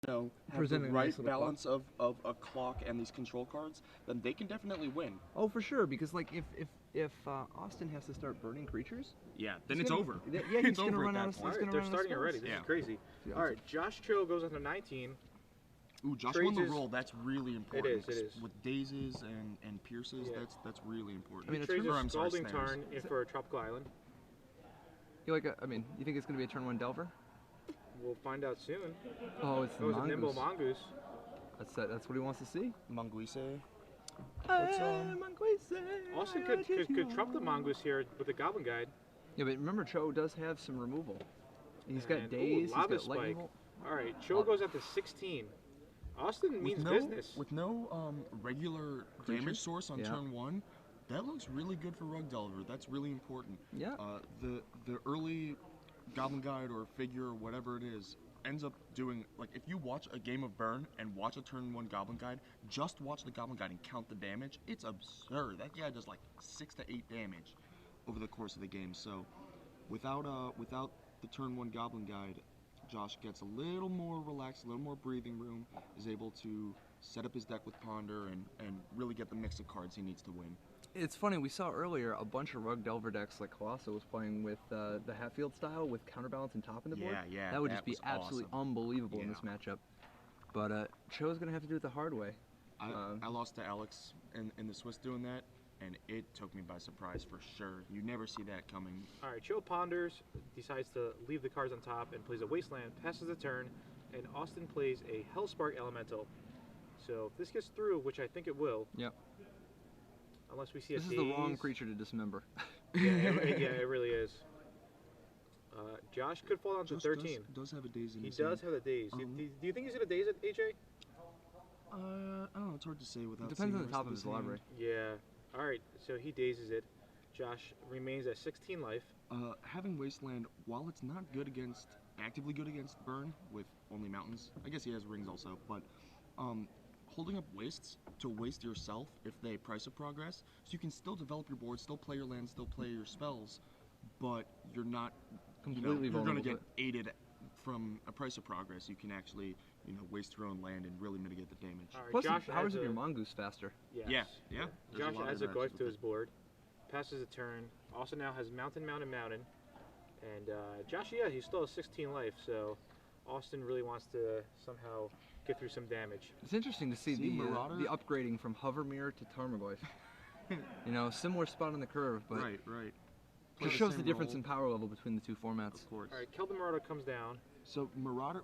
have the Presenting a right nice little balance of a clock and these control cards, then they can definitely win. Oh, for sure, because like if Austin has to start burning creatures, Yeah, then it's over. Yeah, he's It's gonna over run at out that of. point. He's All gonna right, they're run starting out of already. spells. This is crazy. Yeah, All right, Josh Cho goes on to 19. Ooh, Josh Trades won the his- roll. That's really important. It is. With dazes and pierces, Yeah. that's really important. I mean, He a trades turn- a I'm sorry, Scalding snares. Tarn in for a Tropical Island. You like? I mean, you think it's gonna be a turn 1 Delver? We'll find out soon. Oh, it's the Oh, it's a Nimble Mongoose. Mongoose. That's what he wants to see. Manguise. Austin could trump the Mongoose here with the Goblin Guide. Yeah, but remember, Cho does have some removal. He's got And, daze. He's Lava got lightning Spike. bolt. All right, Cho goes up to 16. Austin means business. With no regular damage Creatures? source on Yeah. turn 1, that looks really good for Rug Delver. That's really important. Yeah. The early Goblin Guide or figure or whatever it is ends up doing, like, if you watch a game of Burn and watch a turn 1 Goblin Guide, just watch the Goblin Guide and count the damage. It's absurd. That guy does like 6 to 8 damage over the course of the game. So without the turn 1 Goblin Guide, Josh gets a little more relaxed, a little more breathing room, is able to set up his deck with Ponder and really get the mix of cards he needs to win. It's funny, we saw earlier a bunch of Rug Delver decks like Colosso was playing with the Hatfield style with counterbalance and top in the board. Yeah, That would that just be was absolutely awesome. unbelievable in Yeah. this matchup. But Cho's going to have to do it the hard way. I lost to Alex in the Swiss doing that, and it took me by surprise for sure. You never see that coming. All right, Cho ponders, decides to leave the cards on top and plays a Wasteland, passes the turn, and Austin plays a Hellspark Elemental. So if this gets through, which I think it will, Yep. unless we see a This is the wrong daze. creature to dismember. Yeah, it really is. Josh could fall down to Josh 13. does have a daze in He his does hand. have a daze. Do you think he's going to daze it, AJ? I don't know. It's hard to say without. It depends seeing on the rest top of his hand. library. Yeah. All right, so he dazes it. Josh remains at 16 life. Having Wasteland, while it's not good against, actively good against Burn with only mountains, I guess he has rings also, but holding up wastes to waste yourself if they price of progress, so you can still develop your board, still play your lands, still play your spells, but you're not Completely you're going to vulnerable get to aided from a price of progress. You can actually waste your own land and really mitigate the damage. All right, Plus, Josh it powers adds up your a- Mongoose faster. Yes. Yeah. There's Josh lot of adds a interactions Goif with to it. his board, passes a turn. Also now has Mountain. And Josh, yeah, he still has 16 life, so Austin really wants to somehow get through some damage. It's interesting to see, See, the Marauder? the upgrading from Hovermere to Tarmogoyf. Similar spot on the curve, but Right. Play it shows the same difference role, in power level between the two formats. Of course. All right, Keldon Marauder comes down. So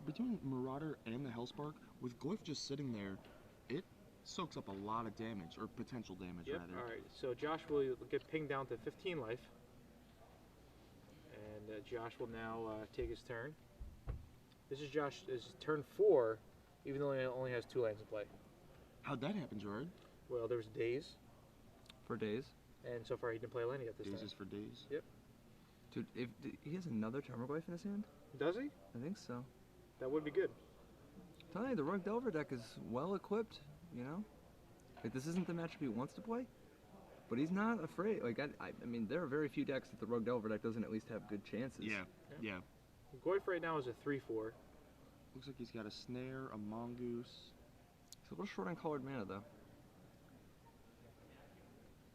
between Marauder and the Hellspark, with Goif just sitting there, it soaks up a lot of damage, or potential damage Yep. rather. All right, so Josh will get pinged down to 15 life. And Josh will now take his turn. This is Josh's turn 4, even though he only has 2 lands in play. How'd that happen, Gerard? Well, there was days, For days. and so far he didn't play a land yet this Days time. is for days. Dude, if he has another Tarmogoyf in his hand? Does he? I think so. That would be good. I'm telling you, the Rug Delver deck is well equipped, Like, this isn't the matchup he wants to play, but he's not afraid. Like, I mean, there are very few decks that the Rug Delver deck doesn't at least have good chances. Yeah. Goif right now is a 3/4. Looks like he's got a snare, a mongoose. He's a little short on colored mana, though.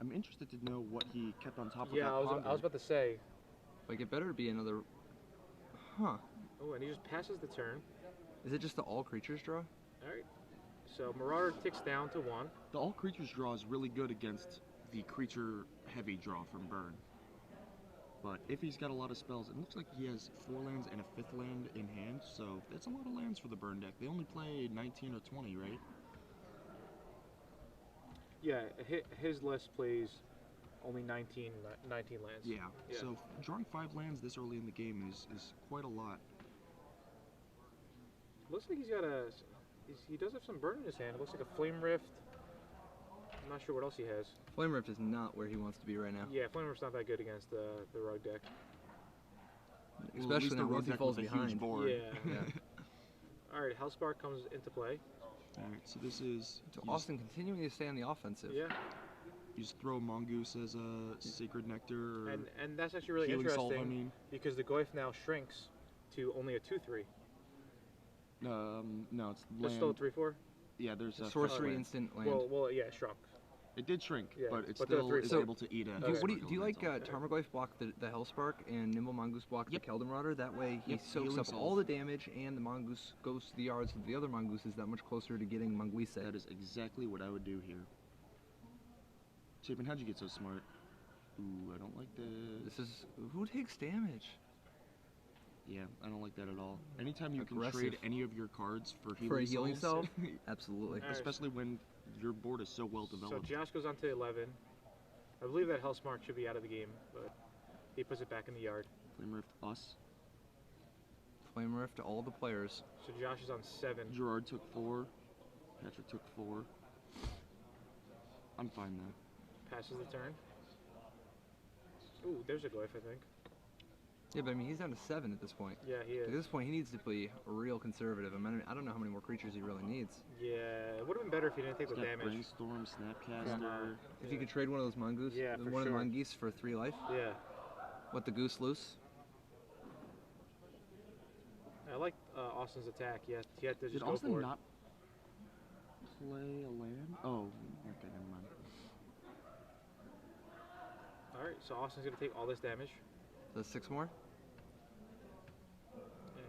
I'm interested to know what he kept on top of Yeah, that I ponder. was about to say. Like, it better be another... Huh. Oh, and he just passes the turn. Is it just the all creatures draw? All right. So Marauder ticks down to 1. The all creatures draw is really good against the creature heavy draw from Burn. But if he's got a lot of spells, it looks like he has 4 lands and a 5th land in hand, so that's a lot of lands for the Burn deck. They only play 19 or 20, right? Yeah, his list plays only 19 lands. Yeah. Yeah. So drawing 5 lands this early in the game is quite a lot. Looks like he does have some burn in his hand. It looks like a Flame Rift. I'm not sure what else he has. Flame Rift is not where he wants to be right now. Yeah, Flame Rift's not that good against the Rug deck. Well, at Especially least now the once he deck falls with a behind. huge board. Yeah. All right, Hellspark comes into play. Alright, so this is... So you Austin continuing to stay on the offensive. Yeah, You just throw Mongoose as a Sacred Nectar, or and that's actually really Healing interesting Salve, I mean. because the Goif now shrinks to only a 2/3. No, it's It's land. still 3/4. Yeah, there's a Sorcery land. instant land. Well, yeah, it shrunk. It did shrink, Yeah, but it but they're still is 3/4. able to eat a. Do Okay. you like elemental. Tarmogoyf block the Hellspark and Nimble Mongoose block Yep. the Keldon Marauder? That way he Yep, soaks healing up salve. all the damage and the Mongoose goes to the yards of the other Mongooses that much closer to getting Monguise. That is exactly what I would do here. Chapin, how'd you get so smart? Ooh, I don't like this. This is... Who takes damage? Yeah, I don't like that at all. Anytime you can Aggressive. trade any of your cards for healing For a healing salves, salve? Absolutely. Alright. especially when your board is so well So developed. Josh goes on to 11. I believe that Hellspark should be out of the game, but he puts it back in the yard. Flame Rift us. Flame Rift to all the players. So Josh is on 7. Gerard took 4. Patrick took 4. I'm fine though. Passes the turn. Ooh, there's a glyph, I think. Yeah, but I mean, he's down to 7 at this point. Yeah, he At is. this point, he needs to be real conservative. I mean, I don't know how many more creatures he really needs. Yeah, it would have been better if he didn't take He's the got damage. Brainstorm, Snapcaster. If you could trade one of those mongoose, Yeah, for one of the sure. mongoose for 3 life, Yeah, let the goose loose. I like Austin's attack. Yeah, he had to Did just go Austin for it. not play a land? Oh, okay, never mind. All right, so Austin's gonna take all this damage, So 6 more. and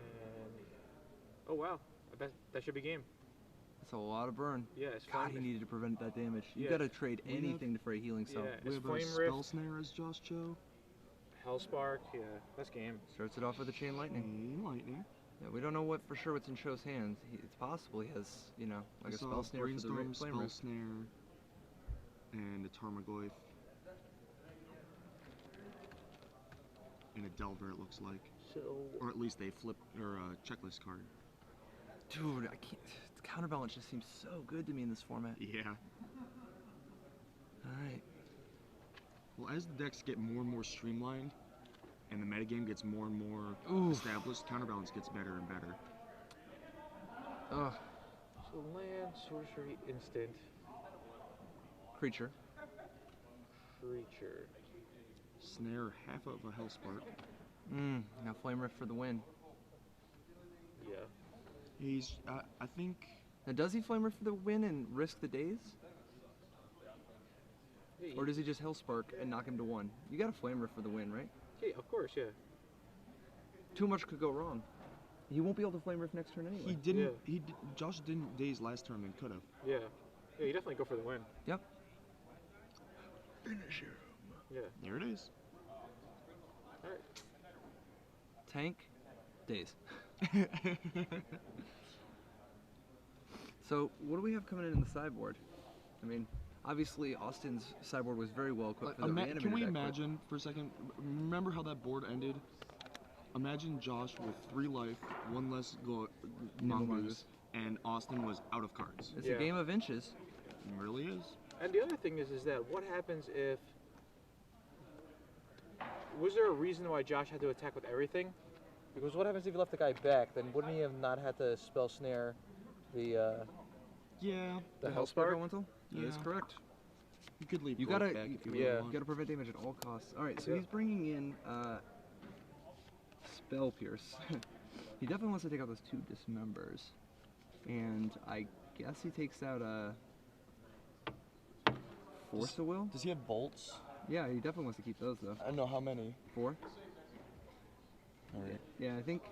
oh wow, that should be game. That's a lot of burn. Yeah, it's God, fine. he needed to prevent that damage. You Yeah. gotta trade We have- anything for a healing cell. Yeah. We It's have a Flame Spell Rift. Snare as Josh Cho. Hellspark. Yeah, that's game. Starts it off with a chain lightning. Chain Lightning. Yeah, we don't know what for sure what's in Cho's hands. It's possible he has, you know, like I a saw spell snare for the Brainstorm, flame Spell rift. Snare, and a Tarmogoyf. And a Delver, it looks like. So Or at least they flip, or a checklist card. Dude, I can't. Counterbalance just seems so good to me in this format. Yeah. All right. Well, as the decks get more and more streamlined, and the metagame gets more and more Oof. established, Counterbalance gets better and better. Ugh. so land, sorcery, instant, Creature. creature. Snare half of a Hellspark. Now flame rift for the win. Yeah. He's, I think, Now does he flame rift for the win and risk the days? Yeah, Or does he just Hellspark and knock him to 1? You got a flame rift for the win, right? yeah, of course, yeah. Too much could go wrong. He won't be able to flame rift next turn anyway. he didn't, Yeah. Josh didn't daze last turn and could have. Yeah. Yeah, you definitely go for the win. Yep. Yeah. There it is. All right. Tank. Days. So what do we have coming in the sideboard? I mean, obviously Austin's sideboard was very well equipped for the reanimator Can we deck, but- imagine for a second? Remember how that board ended? Imagine Josh with 3 life, 1 less Nimble mongoose, Mongoose. and Austin was out of cards. It's Yeah. a game of inches. It really is. And the other thing is that what happens if... Was there a reason why Josh had to attack with everything? Because what happens if he left the guy back? Then wouldn't he have not had to spell snare the Yeah, Hellspark? Elemental? That is Yeah. correct. you could leave You both gotta, back if you yeah. really you want. gotta prevent damage at all costs. All right, so Yeah. he's bringing in Spell Pierce. He definitely wants to take out those 2 dismembers, and I guess he takes out a Force of Will. Does he have bolts? Yeah, he definitely wants to keep those though. I don't know how many. 4. Alright. Yeah, I think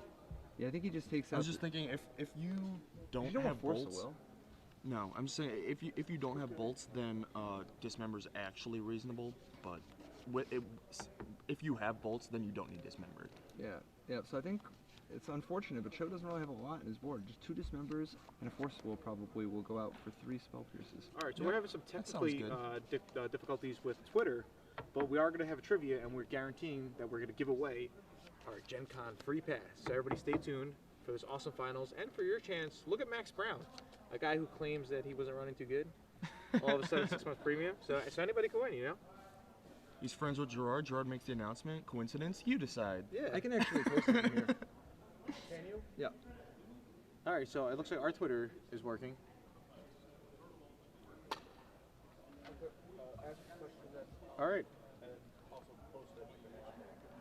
he just takes out. I was just thinking if you don't you don't have Force bolts. of Will. No, I'm just saying if you don't have bolts, then dismember's actually reasonable. But if you have bolts, then you don't need dismembered. Yeah. So I think it's unfortunate, but Cho doesn't really have a lot in his board. Just 2 dismembers and a Force of Will probably will go out for 3 Spell Pierces. All right, so Yeah, we're having some that sounds technically difficulties with Twitter, but we are going to have a trivia, and we're guaranteeing that we're going to give away our Gen Con free pass. So everybody stay tuned for this awesome finals, and for your chance, look at Max Brown, a guy who claims that he wasn't running too good. All of a sudden, 6 months premium. So anybody can win, you know? He's friends with Gerard. Gerard makes the announcement. Coincidence? You decide. Yeah. I can actually post it in here. Can you? Yeah. All right, so it looks like our Twitter is working. All right.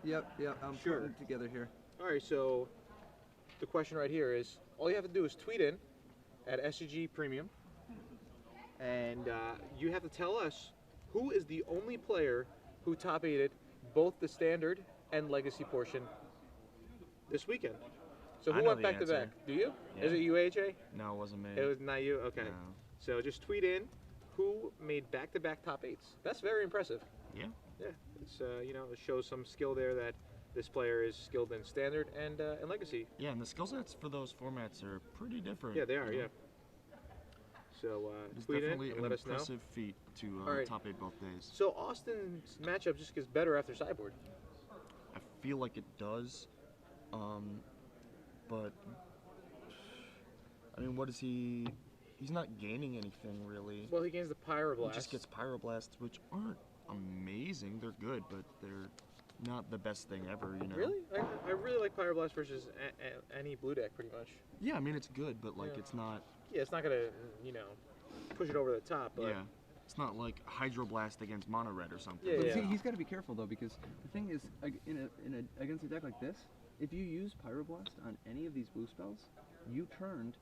Yep. I'm Sure. putting it together here. All right, so the question right here is, all you have to do is tweet in at SCG Premium, and you have to tell us who is the only player who top 8'd both the standard and legacy portion this weekend. So I who know went the back to back? answer. Do you? Yeah. Is it you, AJ? No, it wasn't me. It was not you? Okay. No. So just tweet in who made back-to-back top 8s. That's very impressive. Yeah. Yeah, it's you know, it shows some skill there that this player is skilled in standard and legacy. Yeah, and the skill sets for those formats are pretty different. Yeah, they are. you know? Yeah. So It's tweet in definitely and an let us know. impressive feat to All right. top 8 both days. So Austin's matchup just gets better after sideboard. I feel like it does, but I mean, what is he? He's not gaining anything really. Well, he gains the Pyroblast. He just gets Pyroblasts, which aren't amazing. They're good, but they're not the best thing ever, you know. Really? I really like Pyroblast versus any blue deck, pretty much. Yeah, I mean it's good, but like Yeah. it's not. Yeah, it's not gonna, you know, push it over the top. But Yeah, it's not like Hydroblast against Mono Red or something. Yeah, But yeah. see, he's got to be careful though, because the thing is, against a deck like this, if you use Pyroblast on any of these blue spells, you turned